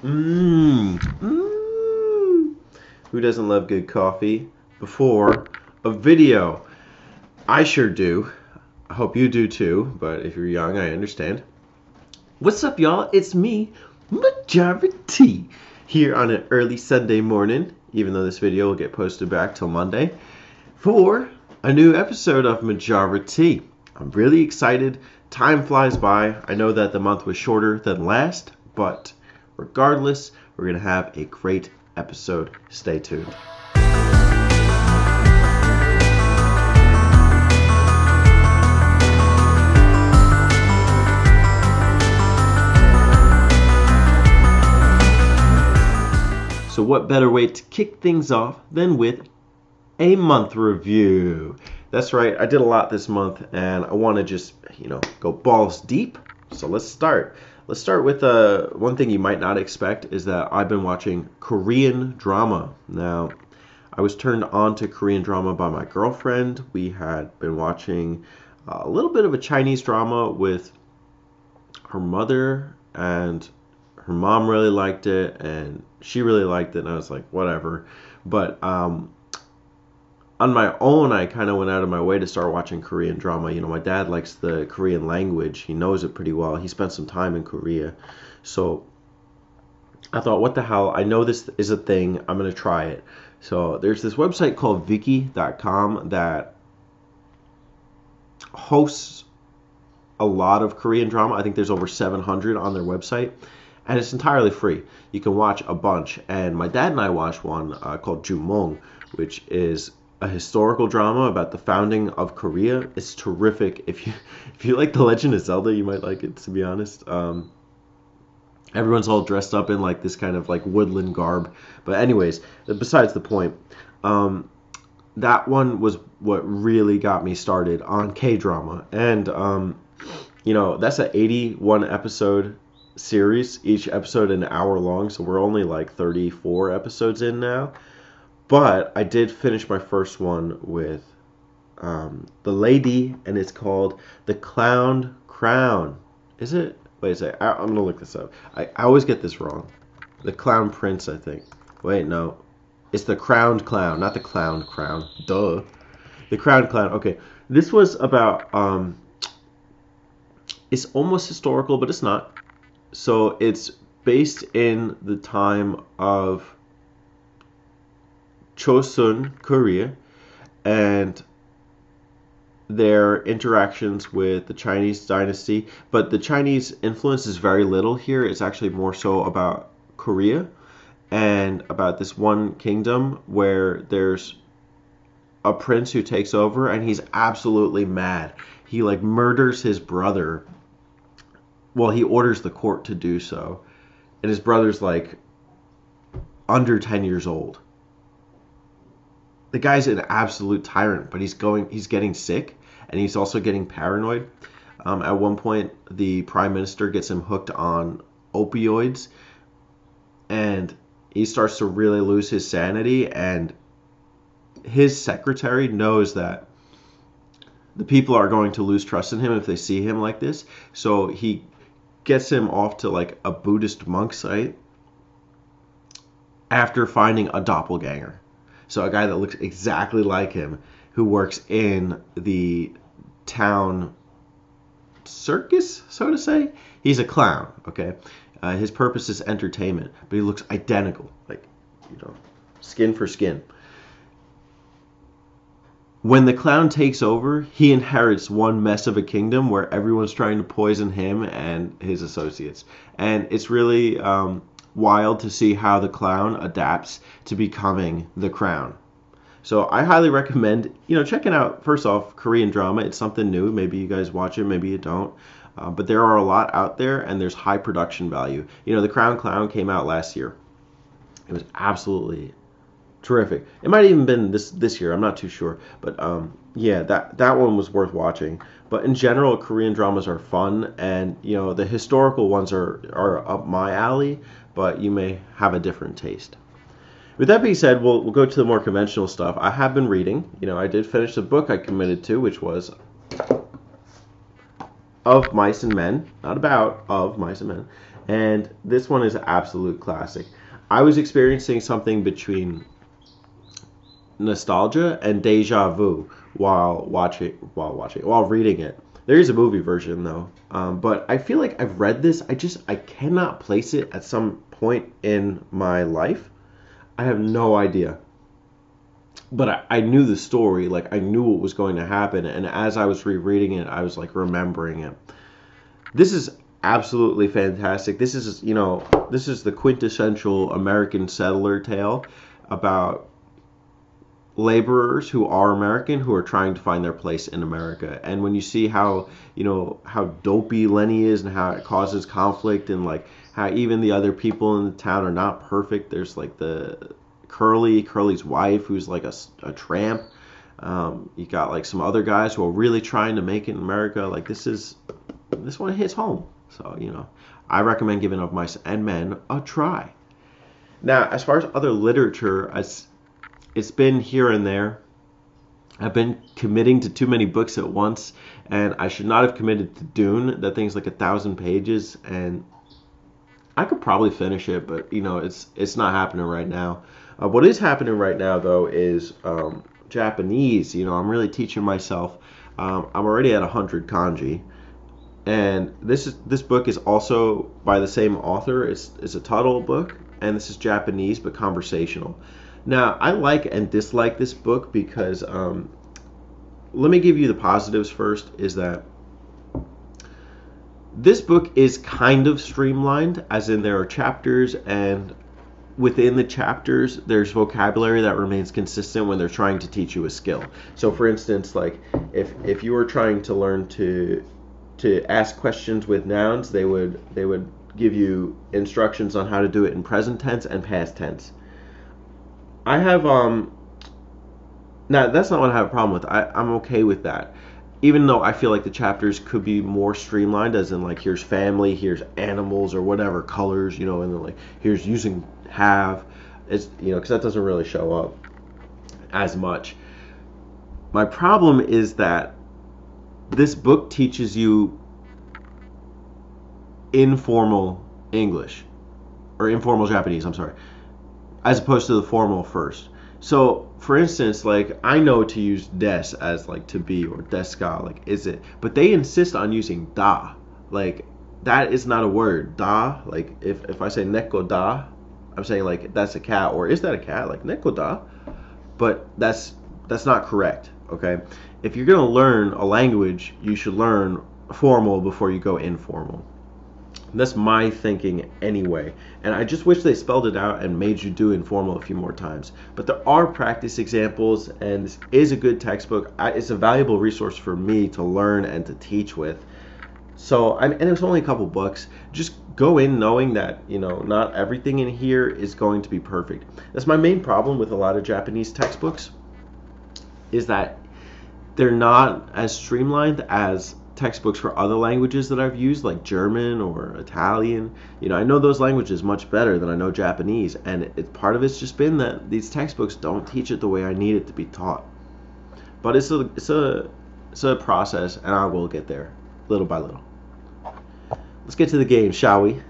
Mmm. Mmm. Who doesn't love good coffee before a video? I sure do. I hope you do too, but if you're young, I understand. What's up, y'all? It's me, Majora T, here on an early Sunday morning, even though this video will get posted back till Monday, for a new episode of Majora T. I'm really excited. Time flies by. I know that the month was shorter than last, but regardless, we're going to have a great episode. Stay tuned. So what better way to kick things off than with a month review? That's right, I did a lot this month and I want to just, go balls deep. So let's start. Let's start with one thing you might not expect is that I've been watching Korean drama. Now, I was turned on to Korean drama by my girlfriend. We had been watching a little bit of a Chinese drama with her mother, and her mom really liked it and she really liked it, and I was like, whatever. But on my own, I kind of went out of my way to start watching Korean drama. My dad likes the Korean language. He knows it pretty well. He spent some time in Korea. So I thought, what the hell? I know this is a thing. I'm going to try it. So there's this website called Viki.com that hosts a lot of Korean drama. I think there's over 700 on their website. And it's entirely free. You can watch a bunch. And my dad and I watched one called Jumong, which is a historical drama about the founding of Korea. It's terrific. If you like The Legend of Zelda, you might like it, to be honest. Everyone's all dressed up in like this kind of like woodland garb. But anyways, besides the point, that one was what really got me started on K-drama. And, that's an 81 episode series, each episode an hour long, so we're only like 34 episodes in now. But I did finish my first one with the lady, and it's called The Clown Crown. Is it? Wait a second. I'm gonna look this up. I always get this wrong. The Clown Prince, I think. Wait, no. It's The Crowned Clown, not The Clown Crown. Duh. The Crowned Clown. Okay. This was about it's almost historical, but it's not. So it's based in the time of Chosun, Korea, and their interactions with the Chinese dynasty. But the Chinese influence is very little here. It's actually more so about Korea and about this one kingdom where there's a prince who takes over, and he's absolutely mad. He like murders his brother. Well, he orders the court to do so. And his brother's like under 10 years old. The guy's an absolute tyrant, but he's getting sick, and he's also getting paranoid. At one point, the prime minister gets him hooked on opioids, and he starts to really lose his sanity, and his secretary knows that the people are going to lose trust in him if they see him like this. So he gets him off to like a Buddhist monk site after finding a doppelganger. So a guy that looks exactly like him, who works in the town circus, so to say. He's a clown, okay? His purpose is entertainment, but he looks identical, like, skin for skin. When the clown takes over, he inherits one mess of a kingdom where everyone's trying to poison him and his associates. And it's really wild to see how the clown adapts to becoming the crown. So I highly recommend, checking out, first off, Korean drama. It's something new. Maybe you guys watch it, maybe you don't. But there are a lot out there, and there's high production value. The Crown Clown came out last year. It was absolutely terrific. It might have even been this year. I'm not too sure. But yeah, that one was worth watching. But in general, Korean dramas are fun, and the historical ones are up my alley, but you may have a different taste. With that being said, we'll go to the more conventional stuff. I have been reading. I did finish the book I committed to, which was Of Mice and Men, not about, Of Mice and Men. And this one is an absolute classic. I was experiencing something between nostalgia and deja vu while reading it. There is a movie version though, but I feel like I've read this. I cannot place it at some point in my life. I have no idea. But I knew the story, like I knew what was going to happen, and as I was rereading it, I was like remembering it. This is absolutely fantastic. This is the quintessential American settler tale about laborers who are American who are trying to find their place in America. And when you see how, how dopey Lenny is and how it causes conflict and like how even the other people in the town are not perfect. There's like the Curly's wife who's like a tramp. You got like some other guys who are really trying to make it in America. Like this one hits home. So, I recommend giving Of Mice and Men a try. Now, as far as other literature, it's been here and there. I've been committing to too many books at once, and I should not have committed to Dune. That thing's like 1,000 pages, and I could probably finish it, but it's not happening right now. What is happening right now, though, is Japanese. I'm really teaching myself. I'm already at 100 kanji, and this book is also by the same author. It's a Tuttle book, and this is Japanese but conversational. Now, I like and dislike this book because let me give you the positives first. Is that this book is kind of streamlined, as in there are chapters, and within the chapters there's vocabulary that remains consistent when they're trying to teach you a skill. So for instance, like if you were trying to learn to ask questions with nouns, they would give you instructions on how to do it in present tense and past tense. I have now that's not what I have a problem with. I'm okay with that. Even though I feel like the chapters could be more streamlined, as in like here's family, here's animals or whatever colors, and then like here's using have, it's because that doesn't really show up as much. My problem is that this book teaches you informal English or informal Japanese, I'm sorry, as opposed to the formal first. So, for instance, like I know to use des as like to be or deska, like is it, but they insist on using da. Like that is not a word. Da, like if I say neko da, I'm saying like that's a cat, or is that a cat? Like neko da, but that's not correct. Okay, if you're gonna learn a language, you should learn formal before you go informal. That's my thinking anyway, and I just wish they spelled it out and made you do informal a few more times. But there are practice examples, and this is a good textbook. It's a valuable resource for me to learn and to teach with. So, and there's only a couple books. Just go in knowing that not everything in here is going to be perfect. That's my main problem with a lot of Japanese textbooks, is that they're not as streamlined as textbooks for other languages that I've used, like German or Italian. I know those languages much better than I know Japanese, and part of it's just been that these textbooks don't teach it the way I need it to be taught. But it's a process, and I will get there little by little. Let's get to the game, shall we?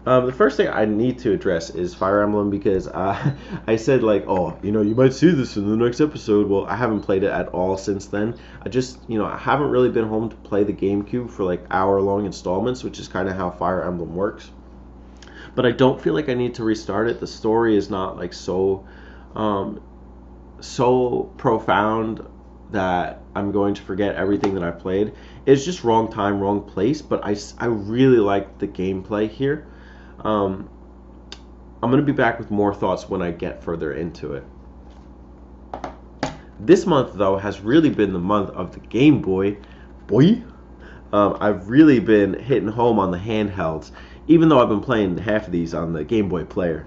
The first thing I need to address is Fire Emblem, because I said like, oh, you might see this in the next episode. Well, I haven't played it at all since then. I haven't really been home to play the GameCube for like hour-long installments, which is kind of how Fire Emblem works. But I don't feel like I need to restart it. The story is not like so profound that I'm going to forget everything that I played. It's just wrong time, wrong place. But I really like the gameplay here. I'm going to be back with more thoughts when I get further into it. This month, though, has really been the month of the Game Boy. I've really been hitting home on the handhelds, even though I've been playing half of these on the Game Boy player.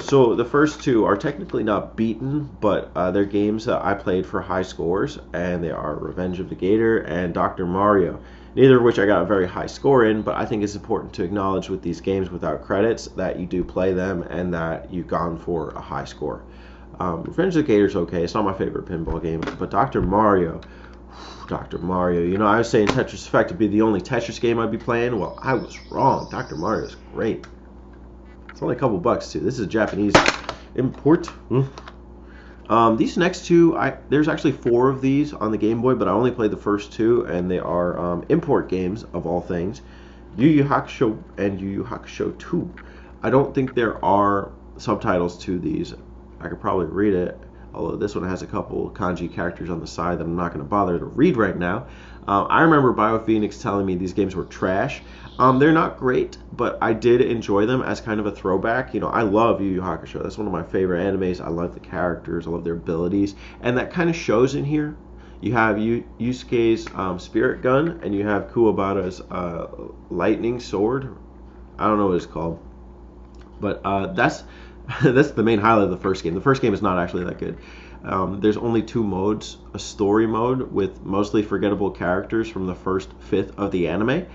So the first two are technically not beaten, but they're games that I played for high scores, and they are Revenge of the Gator and Dr. Mario. Neither of which I got a very high score in, but I think it's important to acknowledge with these games without credits that you do play them and that you've gone for a high score. Revenge of the Gator is okay. It's not my favorite pinball game, but Dr. Mario, Dr. Mario. You know, I was saying Tetris Effect would be the only Tetris game I'd be playing. Well, I was wrong. Dr. Mario is great. It's only a couple bucks, too. This is a Japanese import. These next two, there's actually 4 of these on the Game Boy, but I only played the first 2, and they are import games, of all things. Yu Hakusho and Yu Hakusho 2. I don't think there are subtitles to these. I could probably read it, although this one has a couple kanji characters on the side that I'm not going to bother to read right now. I remember BioPhoenix telling me these games were trash. They're not great, but I did enjoy them as kind of a throwback. You know, I love Yu Hakusho. That's one of my favorite animes. I love the characters. I love their abilities. And that kind of shows in here. You have Yusuke's spirit gun, and you have Kuwabata's lightning sword. I don't know what it's called. But that's the main highlight of the first game. The first game is not actually that good. There's only 2 modes. A story mode with mostly forgettable characters from the first fifth of the anime,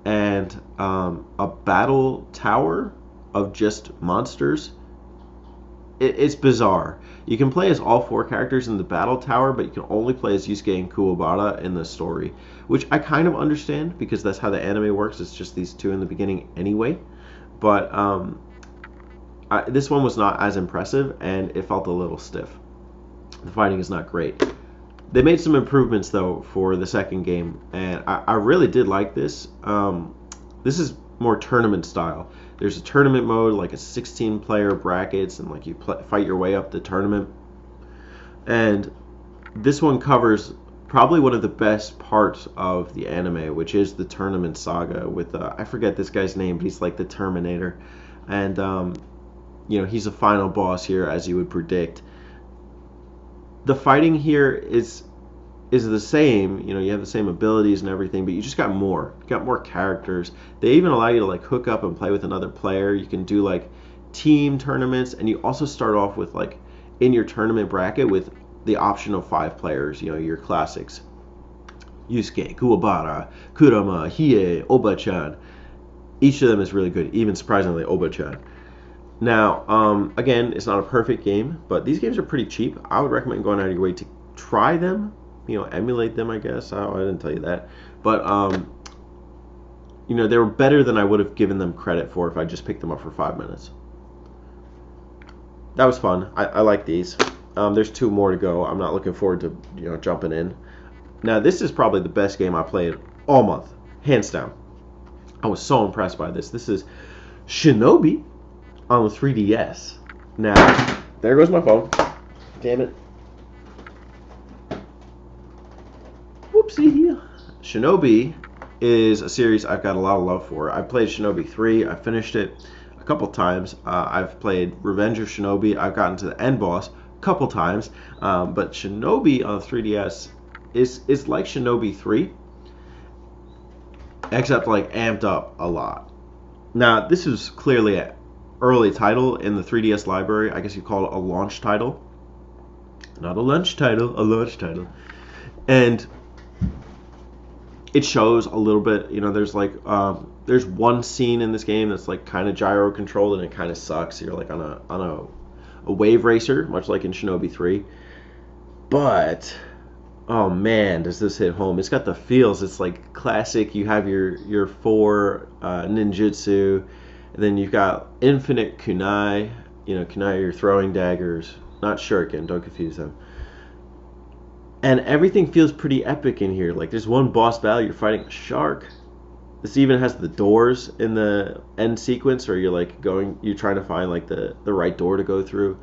and a battle tower of just monsters. It's bizarre. You can play as all 4 characters in the battle tower, but you can only play as Yusuke and Kuwabata in the story, which I kind of understand because that's how the anime works. It's just these 2 in the beginning anyway. But this one was not as impressive, and it felt a little stiff. The fighting is not great. They made some improvements, though, for the second game, and I really did like this. This is more tournament style. There's a tournament mode, like a 16-player brackets, and like you fight your way up the tournament. And this one covers probably one of the best parts of the anime, which is the tournament saga with, I forget this guy's name, but he's like the Terminator. And, you know, he's a final boss here, as you would predict. The fighting here is the same. You know, you have the same abilities and everything, but you just got more. You got more characters. They even allow you to like hook up and play with another player. You can do like team tournaments, and you also start off with like in your tournament bracket with the option of 5 players. You know, your classics: Yusuke, Kuwabata, Kurama, Hiei, Oba-chan. Each of them is really good, even surprisingly Oba-chan. Now, again, it's not a perfect game, but these games are pretty cheap. I would recommend going out of your way to try them, you know, emulate them, I guess. I didn't tell you that. But, you know, they were better than I would have given them credit for if I just picked them up for 5 minutes. That was fun. I like these. There's 2 more to go. I'm not looking forward to, you know, jumping in. Now, this is probably the best game I played all month, hands down. I was so impressed by this. This is Shinobi on the 3DS. Now, there goes my phone. Damn it. Whoopsie. Shinobi is a series I've got a lot of love for. I played Shinobi 3. I finished it a couple times. I've played Revenge of Shinobi. I've gotten to the end boss a couple times. But Shinobi on the 3DS is like Shinobi 3, except like amped up a lot. Now, this is clearly an early title in the 3DS library. I guess you call it a launch title. Not a lunch title, a launch title. And it shows a little bit, you know, there's like, there's one scene in this game that's like kind of gyro controlled, and it kind of sucks. You're like on a wave racer, much like in Shinobi 3. But, oh man, does this hit home. It's got the feels. It's like classic. You have your 4 ninjutsu, and then you've got infinite kunai. You know, kunai are your throwing daggers, not shuriken, don't confuse them. And everything feels pretty epic in here. Like, there's one boss battle, you're fighting a shark. This even has the doors in the end sequence, or you're like you're trying to find like the right door to go through.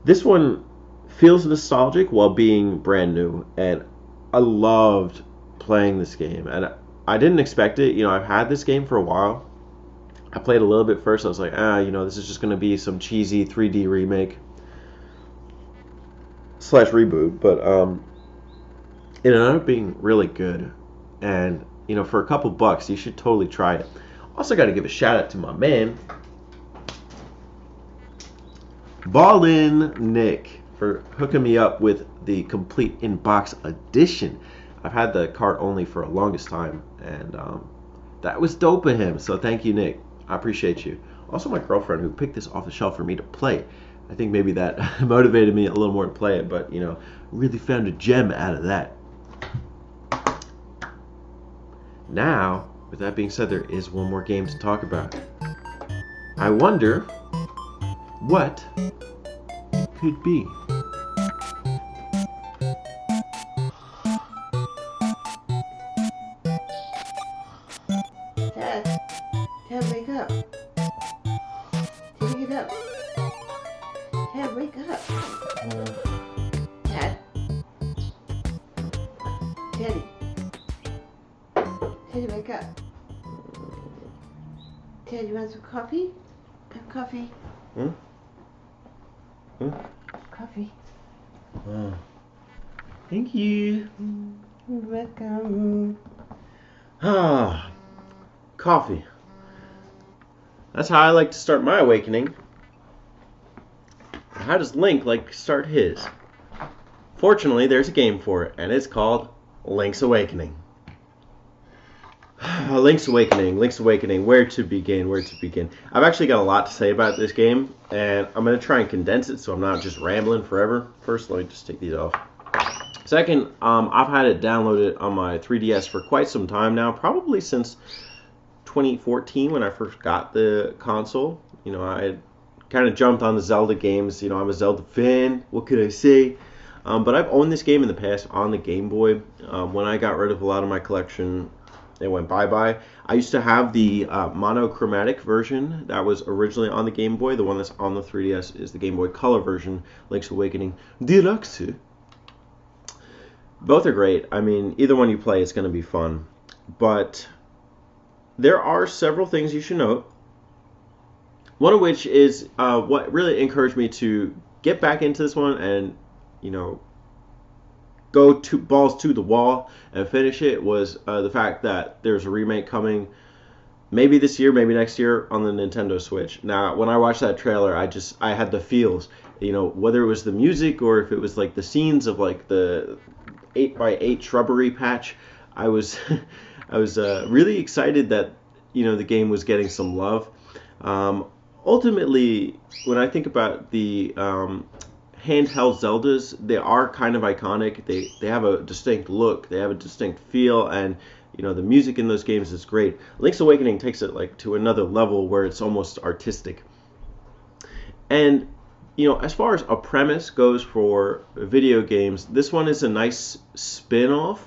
This one feels nostalgic while being brand new, and I loved playing this game. And I didn't expect it. You know, I've had this game for a while. I played a little bit first. I was like, you know, this is just going to be some cheesy 3D remake / reboot. But it ended up being really good. And, you know, for a couple bucks, you should totally try it. Also got to give a shout out to my man, Ballin' Nick, for hooking me up with the complete in-box edition. I've had the cart only for the longest time, and that was dope of him. So thank you, Nick. I appreciate you. Also, my girlfriend, who picked this off the shelf for me to play. I think maybe that motivated me a little more to play it, but, you know, really found a gem out of that. Now, with that being said, there is one more game to talk about. I wonder what it could be. Dad, wake up. Dad, get up. Dad, wake up. Dad. Teddy. Teddy, wake up. Dad, you want some coffee? Have coffee. Coffee. Oh. Thank you. You're welcome. Ah, coffee. That's how I like to start my awakening. How does Link like to start his? Fortunately, there's a game for it, and it's called Link's Awakening. Link's Awakening, where to begin? I've actually got a lot to say about this game, and I'm going to try and condense it so I'm not just rambling forever. First, let me just take these off. Second, I've had it downloaded on my 3DS for quite some time now, probably since 2014 when I first got the console. You know, I kind of jumped on the Zelda games. You know, I'm a Zelda fan. What could I say? But I've owned this game in the past on the Game Boy. When I got rid of a lot of my collection, it went bye-bye. I used to have the monochromatic version that was originally on the Game Boy. The one that's on the 3DS is the Game Boy Color version, Link's Awakening Deluxe. Both are great. I mean, either one you play is going to be fun. But there are several things you should note. One of which is what really encouraged me to get back into this one and, you know, go to balls to the wall and finish it was the fact that there's a remake coming maybe this year, maybe next year on the Nintendo Switch. Now, when I watched that trailer, I had the feels, you know, whether it was the music or if it was like the scenes of like the 8x8 shrubbery patch. I was really excited that, you know, the game was getting some love. Ultimately, when I think about the handheld Zeldas, they are kind of iconic. They have a distinct look, they have a distinct feel, and you know the music in those games is great. Link's Awakening takes it like to another level where it's almost artistic. And you know, as far as a premise goes for video games, this one is a nice spin-off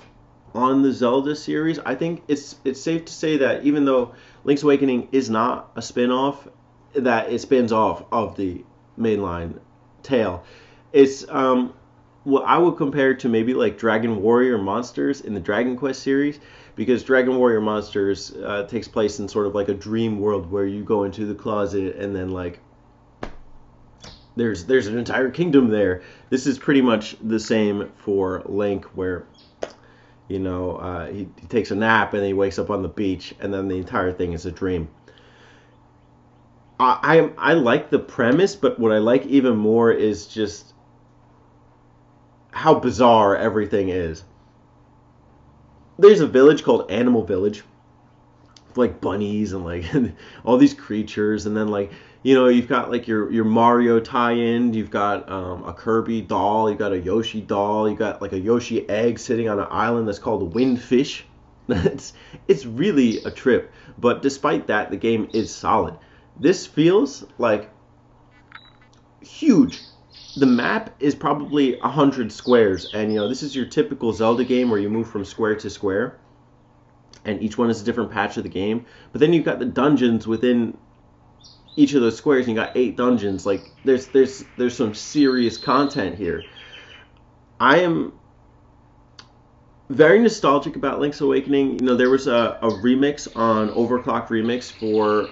on the Zelda series. I think it's safe to say that even though Link's Awakening is not a spin-off, that it spins off of the mainline tale. It's what I would compare to maybe like Dragon Warrior Monsters in the Dragon Quest series, because Dragon Warrior Monsters takes place in sort of like a dream world where you go into the closet and then like there's an entire kingdom there. This is pretty much the same for Link, where you know he takes a nap and he wakes up on the beach and then the entire thing is a dream. I like the premise, but what I like even more is just how bizarre everything is. There's a village called Animal Village, like bunnies and like all these creatures, and then like you know you've got like your Mario tie-in, you've got a Kirby doll, you've got a Yoshi doll, you've got like a Yoshi egg sitting on an island that's called a Windfish. It's really a trip, but despite that, the game is solid. This feels like huge. The map is probably 100 squares, and you know this is your typical Zelda game where you move from square to square, and each one is a different patch of the game. But then you've got the dungeons within each of those squares, and you got 8 dungeons. Like there's some serious content here. I am very nostalgic about Link's Awakening. You know, there was a remix on Overclock Remix for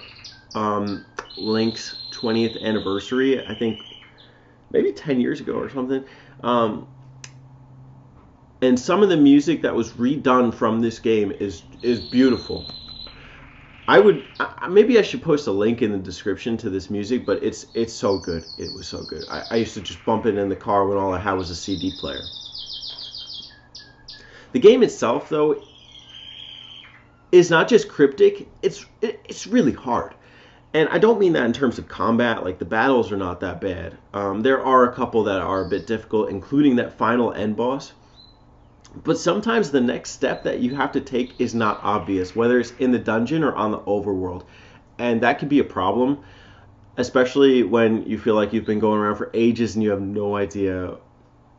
Link's 20th anniversary, I think maybe 10 years ago or something. And some of the music that was redone from this game is beautiful. Maybe I should post a link in the description to this music, but it's so good. It was so good. I used to just bump it in the car when all I had was a CD player. The game itself, though, is not just cryptic. It's really hard. And I don't mean that in terms of combat. Like, the battles are not that bad. There are a couple that are a bit difficult, including that final end boss. But sometimes the next step that you have to take is not obvious, whether it's in the dungeon or on the overworld. And that can be a problem, especially when you feel like you've been going around for ages and you have no idea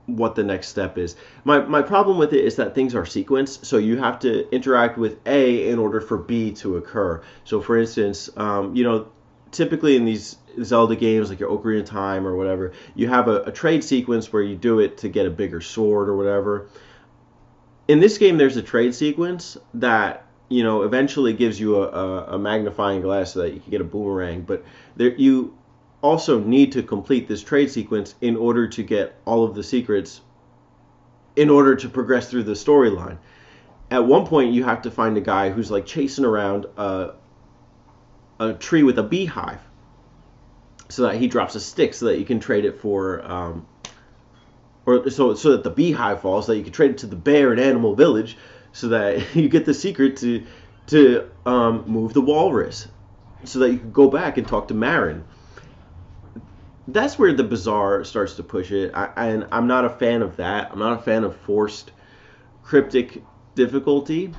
what the next step is. My problem with it is that things are sequenced, so you have to interact with A in order for B to occur. So, for instance, typically in these Zelda games, like your Ocarina of Time or whatever, you have a trade sequence where you do it to get a bigger sword or whatever. In this game, there's a trade sequence that eventually gives you a magnifying glass so that you can get a boomerang, but you also need to complete this trade sequence in order to get all of the secrets in order to progress through the storyline. At one point, you have to find a guy who's like chasing around a tree with a beehive so that he drops a stick so that you can trade it for or so that the beehive falls, so that you can trade it to the bear in Animal Village so that you get the secret to move the walrus so that you can go back and talk to Marin. That's where the bizarre starts to push it, and I'm not a fan of that. I'm not a fan of forced cryptic difficulty.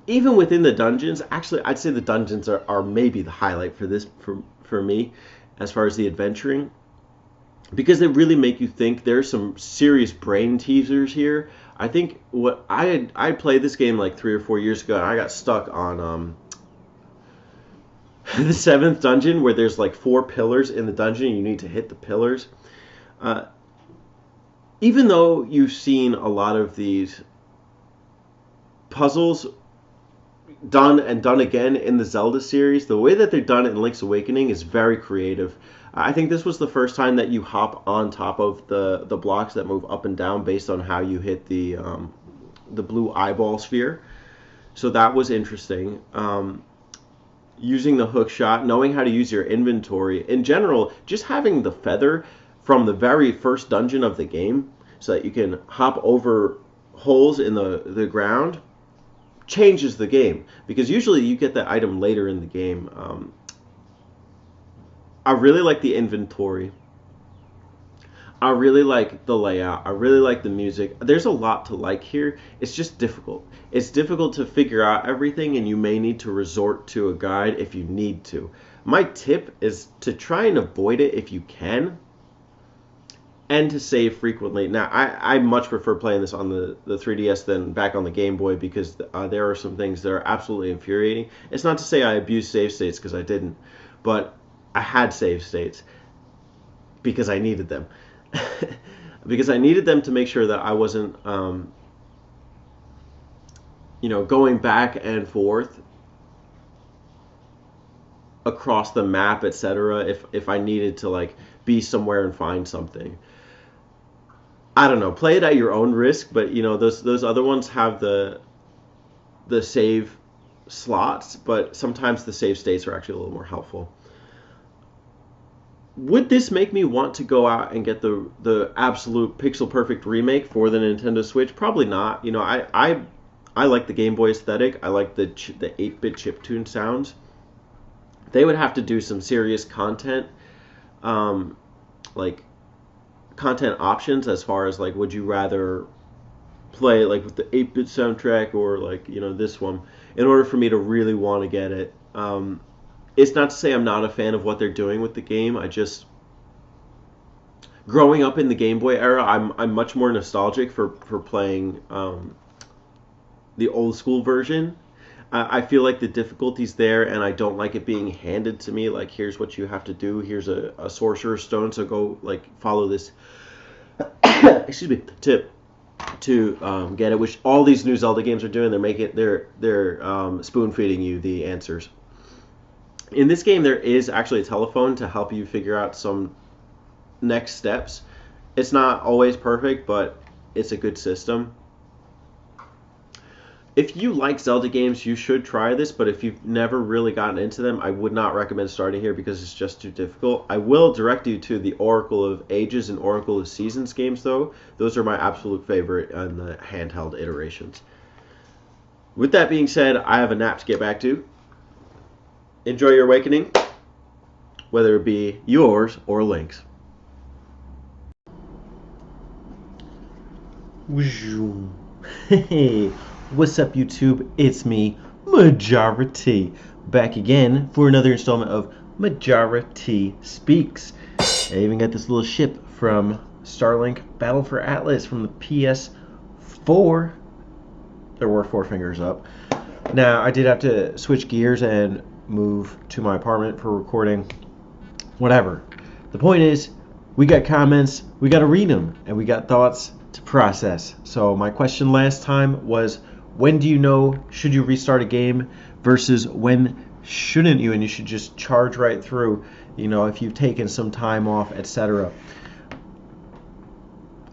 Even within the dungeons, actually, I'd say the dungeons are maybe the highlight for this for me, as far as the adventuring, because they really make you think. There's some serious brain teasers here. I think what I played this game like 3 or 4 years ago, and I got stuck on the seventh dungeon where there's like 4 pillars in the dungeon and you need to hit the pillars. Even though you've seen a lot of these puzzles done and done again in the Zelda series, the way that they're done in Link's Awakening is very creative. I think this was the first time that you hop on top of the blocks that move up and down based on how you hit the blue eyeball sphere. So that was interesting. Using the hook shot, knowing how to use your inventory. In general, just having the feather from the very first dungeon of the game so that you can hop over holes in the ground changes the game. Because usually you get that item later in the game. I really like the inventory. I really like the layout. I really like the music. There's a lot to like here. It's just difficult. It's difficult to figure out everything, and you may need to resort to a guide if you need to. My tip is to try and avoid it if you can, and to save frequently. Now, I much prefer playing this on the 3DS than back on the Game Boy, because there are some things that are absolutely infuriating. It's not to say I abuse save states, because I didn't, but I had save states because I needed them. Because I needed them to make sure that I wasn't, going back and forth across the map, etc. If I needed to like be somewhere and find something. I don't know. Play it at your own risk, but those other ones have the save slots, but sometimes the save states are actually a little more helpful. Would this make me want to go out and get the absolute pixel perfect remake for the Nintendo Switch? Probably not. I like the Game Boy aesthetic. I like the 8-bit chiptune sounds. They would have to do some serious content, like content options, as far as like, would you rather play like with the 8-bit soundtrack or like this one, in order for me to really want to get it. It's not to say I'm not a fan of what they're doing with the game. I just, growing up in the Game Boy era, I'm much more nostalgic for playing the old school version. I feel like the difficulty's there, and I don't like it being handed to me like, here's what you have to do. Here's a sorcerer's stone, so go like follow this. Excuse me. Tip to get it, which all these new Zelda games are doing. They're spoon feeding you the answers. In this game, there is actually a telephone to help you figure out some next steps. It's not always perfect, but it's a good system. If you like Zelda games, you should try this, but if you've never really gotten into them, I would not recommend starting here because it's just too difficult. I will direct you to the Oracle of Ages and Oracle of Seasons games, though. Those are my absolute favorite in the handheld iterations. With that being said, I have a nap to get back to. Enjoy your awakening, whether it be yours or Link's. Hey, what's up, YouTube? It's me, Majora T, back again for another installment of Majora T Speaks. I even got this little ship from Starlink Battle for Atlas from the PS4. There were 4 fingers up. Now, I did have to switch gears and move to my apartment for recording. Whatever. The point is, we got comments, we got to read them, and we got thoughts to process. So my question last time was, when do you know should you restart a game versus when shouldn't you, and you should just charge right through, you know, if you've taken some time off, etc.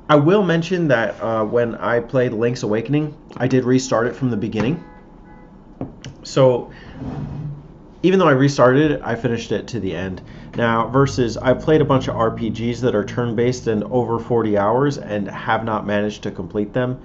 I will mention that when I played Link's Awakening, I did restart it from the beginning. So even though I restarted it, I finished it to the end. Now, versus I've played a bunch of RPGs that are turn-based and over 40 hours and have not managed to complete them.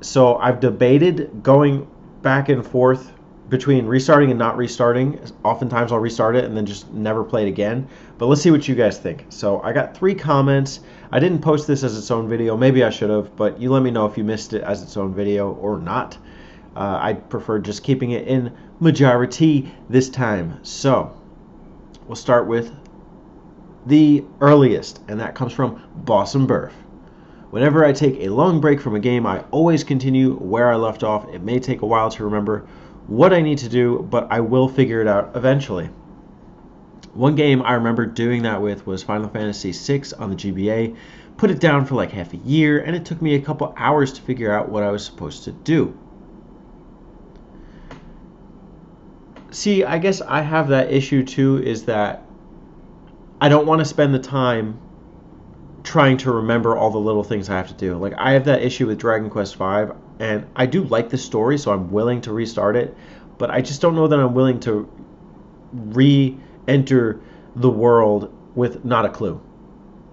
So I've debated going back and forth between restarting and not restarting. Oftentimes I'll restart it and then just never play it again. But let's see what you guys think. So I got 3 comments. I didn't post this as its own video. Maybe I should have, but you let me know if you missed it as its own video or not. I prefer just keeping it in Majora T this time. So we'll start with the earliest, and that comes from Boss and Burf. Whenever I take a long break from a game, I always continue where I left off. It may take a while to remember what I need to do, but I will figure it out eventually. One game I remember doing that with was Final Fantasy VI on the GBA. Put it down for like half a year, and it took me a couple hours to figure out what I was supposed to do. See, I guess I have that issue too, is that I don't want to spend the time trying to remember all the little things I have to do. Like, I have that issue with Dragon Quest V, and I do like the story, so I'm willing to restart it, but I just don't know that I'm willing to re-enter the world with not a clue.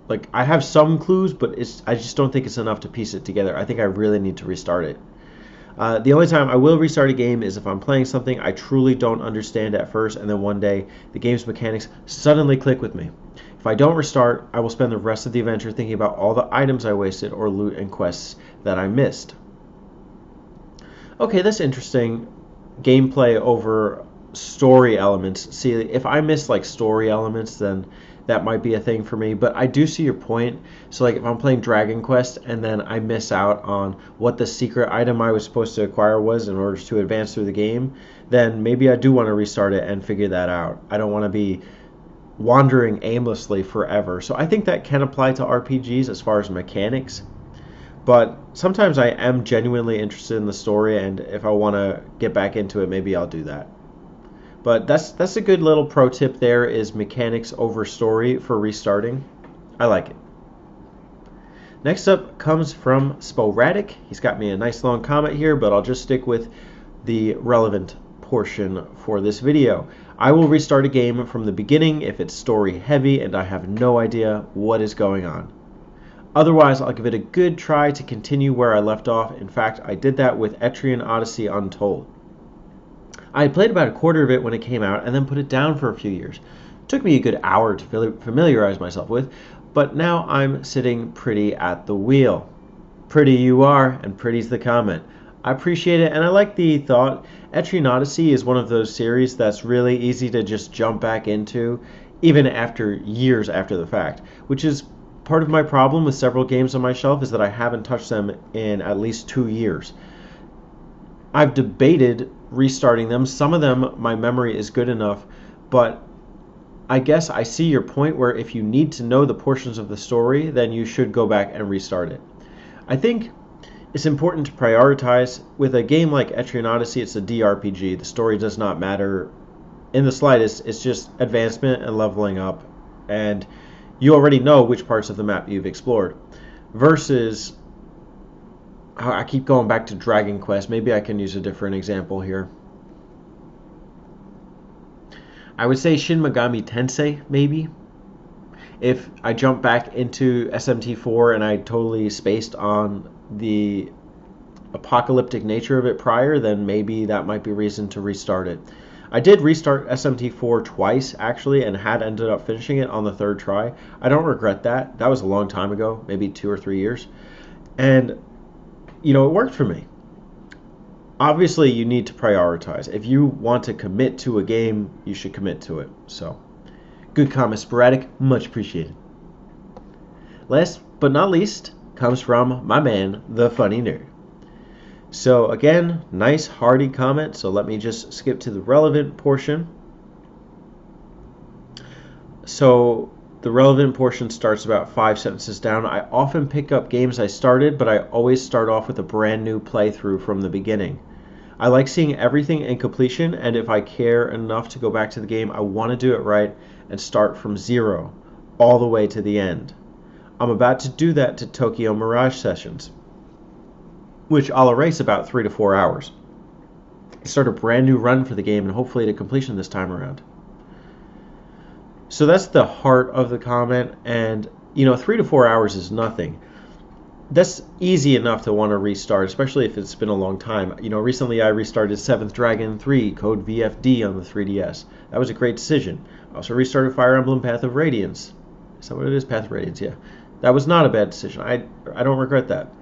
Like, I have some clues, but I just don't think it's enough to piece it together. I think I really need to restart it. The only time I will restart a game is if I'm playing something I truly don't understand at first, and then one day the game's mechanics suddenly click with me. If I don't restart, I will spend the rest of the adventure thinking about all the items I wasted or loot and quests that I missed. Okay, that's interesting. Gameplay over story elements. See, if I miss like story elements, then that might be a thing for me, but I do see your point. So like if I'm playing Dragon Quest and then I miss out on what the secret item I was supposed to acquire was in order to advance through the game, then maybe I do want to restart it and figure that out. I don't want to be wandering aimlessly forever. So I think that can apply to RPGs as far as mechanics, but sometimes I am genuinely interested in the story, and if I want to get back into it, maybe I'll do that. But that's a good little pro tip there, is mechanics over story for restarting. I like it. Next up comes from Sporadic. He's got me a nice long comment here, but I'll just stick with the relevant portion for this video. I will restart a game from the beginning if it's story heavy and I have no idea what is going on. Otherwise, I'll give it a good try to continue where I left off. In fact, I did that with Etrian Odyssey Untold. I had played about a quarter of it when it came out and then put it down for a few years. It took me a good hour to familiarize myself with, but now I'm sitting pretty at the wheel. Pretty you are, and pretty's the comment. I appreciate it, and I like the thought. Etrian Odyssey is one of those series that's really easy to just jump back into, even after years after the fact, which is part of my problem with several games on my shelf, is that I haven't touched them in at least 2 years. I've debated restarting them. Some of them, my memory is good enough, but I guess I see your point where if you need to know the portions of the story, then you should go back and restart it. I think it's important to prioritize. With a game like Etrian Odyssey, it's a DRPG. The story does not matter in the slightest. It's just advancement and leveling up, and you already know which parts of the map you've explored. Versus, I keep going back to Dragon Quest. Maybe I can use a different example here. I would say Shin Megami Tensei, maybe. If I jump back into SMT4 and I totally spaced on the apocalyptic nature of it prior, then maybe that might be reason to restart it. I did restart SMT4 twice, actually, and had ended up finishing it on the 3rd try. I don't regret that. That was a long time ago, maybe 2 or 3 years. And it worked for me. Obviously, you need to prioritize. If you want to commit to a game, you should commit to it. So, good comment, Sporadic. Much appreciated. Last but not least comes from my man, the Funny Nerd. So, again, nice hearty comment. So, let me just skip to the relevant portion. So, the relevant portion starts about 5 sentences down. I often pick up games I started, but I always start off with a brand new playthrough from the beginning. I like seeing everything in completion, and if I care enough to go back to the game, I want to do it right and start from zero, all the way to the end. I'm about to do that to Tokyo Mirage Sessions, which I'll erase about 3 to 4 hours. Start a brand new run for the game and hopefully to completion this time around. So that's the heart of the comment, and 3 to 4 hours is nothing. That's easy enough to want to restart, especially if it's been a long time. Recently I restarted 7th Dragon 3, code VFD on the 3DS. That was a great decision. I also restarted Fire Emblem Path of Radiance. Is that what it is? Path of Radiance, yeah. That was not a bad decision. I don't regret that.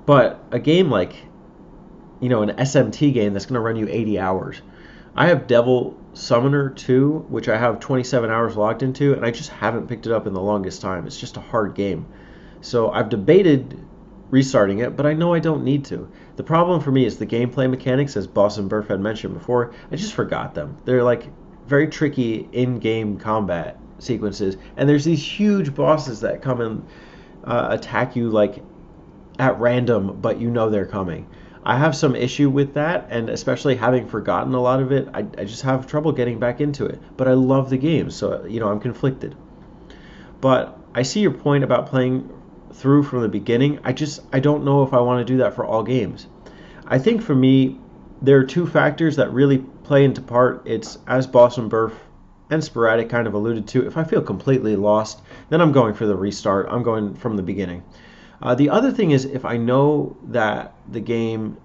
But a game like, an SMT game that's going to run you 80 hours. I have Devil Summoner 2, which I have 27 hours logged into, and I just haven't picked it up in the longest time. It's just a hard game. So I've debated restarting it, but I know I don't need to. The problem for me is the gameplay mechanics, as Boss and Burf had mentioned before. I just forgot them. They're like very tricky in-game combat sequences, and there's these huge bosses that come and attack you like at random, but they're coming. I have some issue with that, and especially having forgotten a lot of it, I just have trouble getting back into it. But I love the game, so I'm conflicted. But I see your point about playing through from the beginning. I don't know if I want to do that for all games. I think for me, there are two factors that really play into part. It's, as Boss and Burf and Sporadic kind of alluded to, if I feel completely lost, then I'm going for the restart. I'm going from the beginning. The other thing is, if I know that the game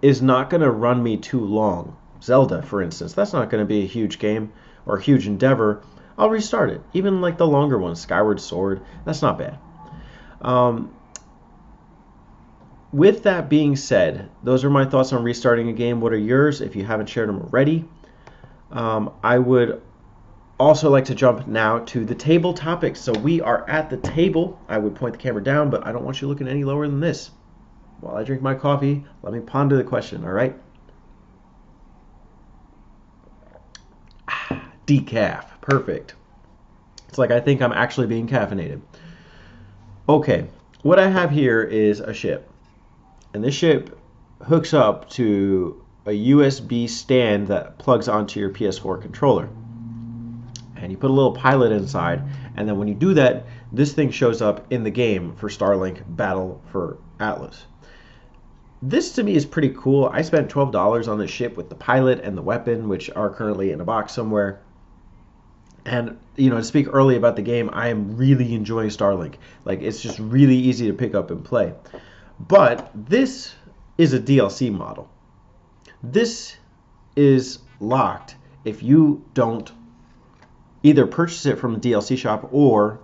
is not going to run me too long, Zelda, for instance, that's not going to be a huge game or a huge endeavor, I'll restart it. Even like the longer ones, Skyward Sword, that's not bad. With that being said, those are my thoughts on restarting a game. What are yours if you haven't shared them already? I would also like to jump now to the table topics. So we are at the table. I would point the camera down, but I don't want you looking any lower than this. While I drink my coffee, let me ponder the question, all right? Decaf. Perfect. It's like I think I'm actually being caffeinated. Okay, what I have here is a ship. And this ship hooks up to a USB stand that plugs onto your PS4 controller. And you put a little pilot inside, and then when you do that, this thing shows up in the game for Starlink Battle for Atlas. This to me is pretty cool. I spent $12 on this ship with the pilot and the weapon, which are currently in a box somewhere. And, to speak early about the game, I am really enjoying Starlink. Like, it's just really easy to pick up and play. But this is a DLC model. This is locked if you don't either purchase it from the DLC shop or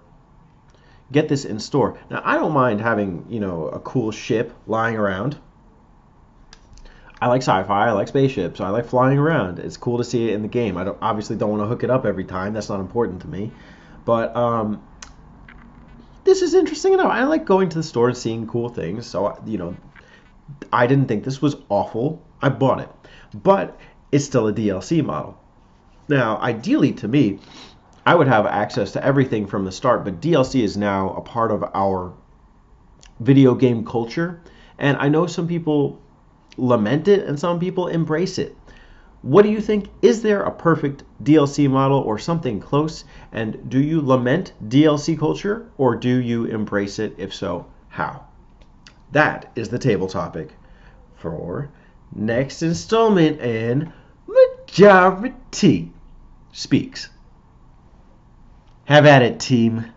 get this in store. Now, I don't mind having, a cool ship lying around. I like sci-fi, I like spaceships, I like flying around. It's cool to see it in the game. I obviously don't want to hook it up every time. That's not important to me. But this is interesting enough. I like going to the store and seeing cool things. So, I didn't think this was awful. I bought it. But it's still a DLC model. Now, ideally to me, I would have access to everything from the start, but DLC is now a part of our video game culture. And I know some people lament it and some people embrace it. What do you think? Is there a perfect DLC model or something close? And do you lament DLC culture or do you embrace it? If so, how? That is the table topic for next installment in Majora T Speaks. Have at it, team.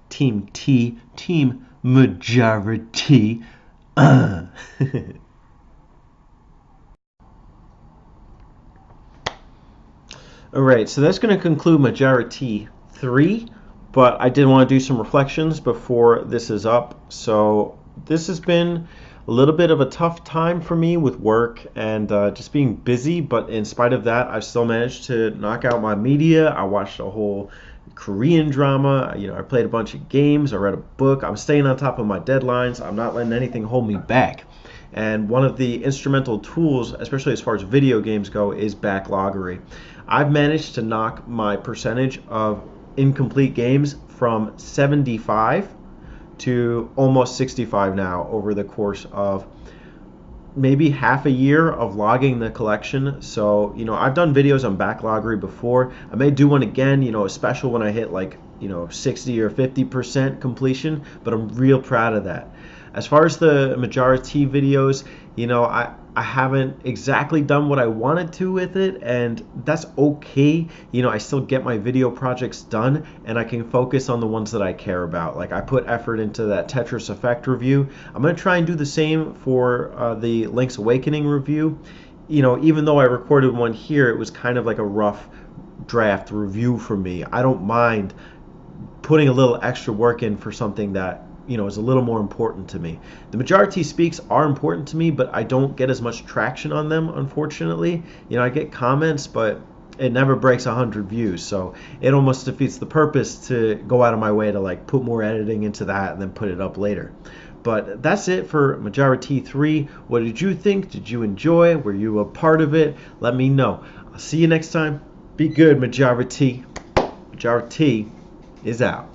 Team T. Team Majora T. Alright, so that's going to conclude Majora T 3, but I did want to do some reflections before this is up. So This has been a little bit of a tough time for me with work and just being busy, but in spite of that, I still managed to knock out my media. I watched a whole Korean drama. I played a bunch of games. I read a book. I'm staying on top of my deadlines. I'm not letting anything hold me back. And one of the instrumental tools, especially as far as video games go, is backloggery. I've managed to knock my percentage of incomplete games from 75 to almost 65 now over the course of maybe half a year of logging the collection. So, I've done videos on backloggery before. I may do one again, a special when I hit like, 60 or 50% completion, but I'm real proud of that. As far as the Majora T videos, I haven't exactly done what I wanted to with it, and that's okay. I still get my video projects done, and I can focus on the ones that I care about. Like I put effort into that Tetris Effect review. I'm gonna try and do the same for the Link's Awakening review. Even though I recorded one here, it was kind of like a rough draft review for me. I don't mind putting a little extra work in for something that is a little more important to me. The Majora T speaks are important to me, but I don't get as much traction on them, unfortunately. I get comments, but it never breaks 100 views, so it almost defeats the purpose to go out of my way to like put more editing into that and then put it up later. But that's it for Majora T3. What did you think? Did you enjoy? Were you a part of it? Let me know. I'll see you next time. Be good, Majora T. Majora T is out.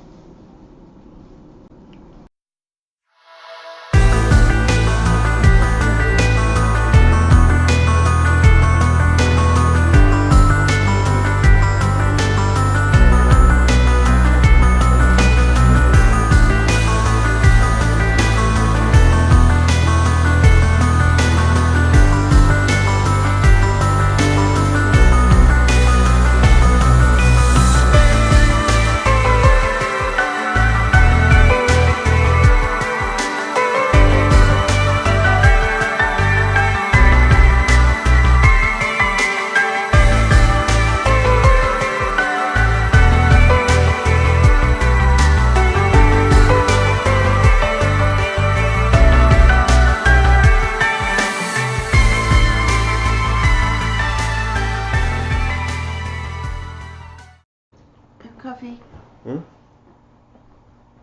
Coffee. Hmm?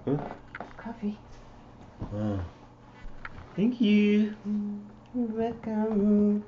Hmm? Coffee. Oh. Thank you. You're welcome.